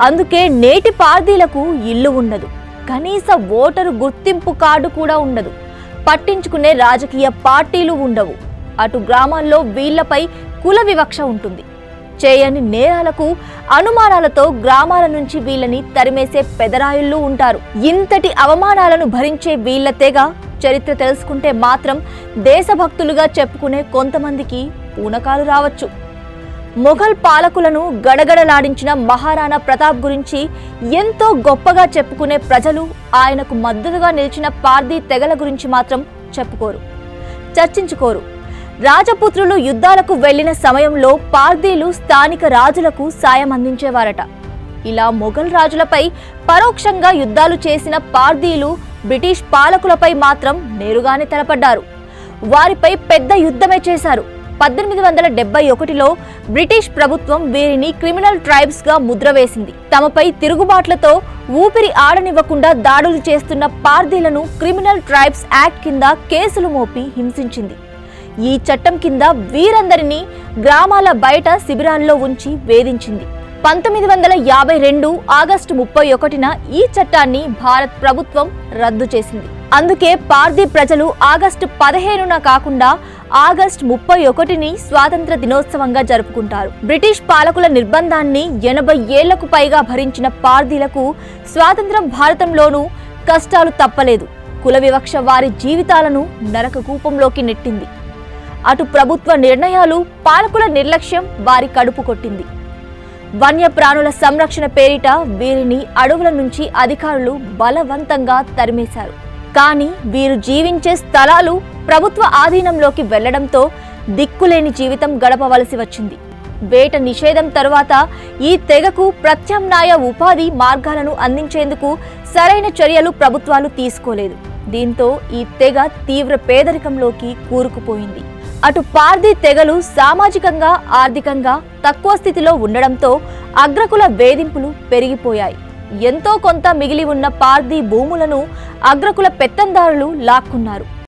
అందుకే నేటి పార్దీలకు ఇల్లు ఉండదు, కనీస ఓటరు గుర్తింపు కార్డు కూడా ఉండదు, పట్టించుకునే రాజకీయ పార్టీలు ఉండవు. అటు గ్రామాల్లో వీళ్లపై కుల వివక్ష ఉంటుంది. చేయని నేరాలకు అనుమానాలతో గ్రామాల నుంచి వీళ్ళని తరిమేసే పెదరాయుళ్ళు ఉంటారు. ఇంతటి అవమానాలను భరించే వీళ్ళ తెగ చరిత్ర తెలుసుకుంటే మాత్రం దేశభక్తులుగా చెప్పుకునే కొంతమందికి పూనకాలు రావచ్చు. మొఘల్ పాలకులను గడగడలాడించిన మహారాణా ప్రతాప్ గురించి ఎంతో గొప్పగా చెప్పుకునే ప్రజలు ఆయనకు మద్దతుగా నిలిచిన పార్దీ తెగల గురించి మాత్రం చెప్పుకోరు, చర్చించుకోరు. రాజపుత్రులు యుద్ధాలకు వెళ్లిన సమయంలో పార్దీలు స్థానిక రాజులకు సాయం అందించేవారట. ఇలా మొఘల్ రాజులపై పరోక్షంగా యుద్ధాలు చేసిన పార్దీలు బ్రిటిష్ పాలకులపై మాత్రం నేరుగానే తలపడ్డారు. వారిపై పెద్ద యుద్ధమే చేశారు. 1871లో బ్రిటిష్ ప్రభుత్వం వీరిని క్రిమినల్ ట్రైబ్స్ గా ముద్ర వేసింది. తమపై తిరుగుబాట్లతో ఊపిరి ఆడనివ్వకుండా దాడులు చేస్తున్న పార్దీలను క్రిమినల్ ట్రైబ్స్ యాక్ట్ కింద కేసులు మోపి హింసించింది. ఈ చట్టం కింద వీరందరినీ గ్రామాల బయట శిబిరాల్లో ఉంచి వేధించింది. 1952 ఆగస్టు 31న ఈ చట్టాన్ని భారత్ ప్రభుత్వం రద్దు చేసింది. అందుకే పార్దీ ప్రజలు ఆగస్టు 15న కాకుండా ఆగస్టు 31ని స్వాతంత్ర దినోత్సవంగా జరుపుకుంటారు. బ్రిటిష్ పాలకుల నిర్బంధాన్ని 80 ఏళ్లకు పైగా భరించిన పార్దీలకు స్వాతంత్రం భారతంలోనూ కష్టాలు తప్పలేదు. కుల వివక్ష వారి జీవితాలను నరక కూపంలోకి నెట్టింది. అటు ప్రభుత్వ నిర్ణయాలు, పాలకుల నిర్లక్ష్యం వారి కడుపు కొట్టింది. వన్యప్రాణుల సంరక్షణ పేరిట వీరిని అడవుల నుంచి అధికారులు బలవంతంగా తరిమేశారు. కానీ వీరు జీవించే స్థలాలు ప్రభుత్వ ఆధీనంలోకి వెళ్లడంతో దిక్కులేని జీవితం గడపవలసి వచ్చింది. వేట నిషేధం తరువాత ఈ తెగకు ప్రత్యామ్నాయ ఉపాధి మార్గాలను అందించేందుకు సరైన చర్యలు ప్రభుత్వాలు తీసుకోలేదు. దీంతో ఈ తెగ తీవ్ర పేదరికంలోకి కూరుకుపోయింది. అటు పార్దీ తెగలు సామాజికంగా, ఆర్థికంగా తక్కువ స్థితిలో ఉండడంతో అగ్రకుల వేధింపులు పెరిగిపోయాయి. ఎంతో కొంత మిగిలి ఉన్న పార్దీ భూములను అగ్రకుల పెత్తందారులు లాక్కున్నారు.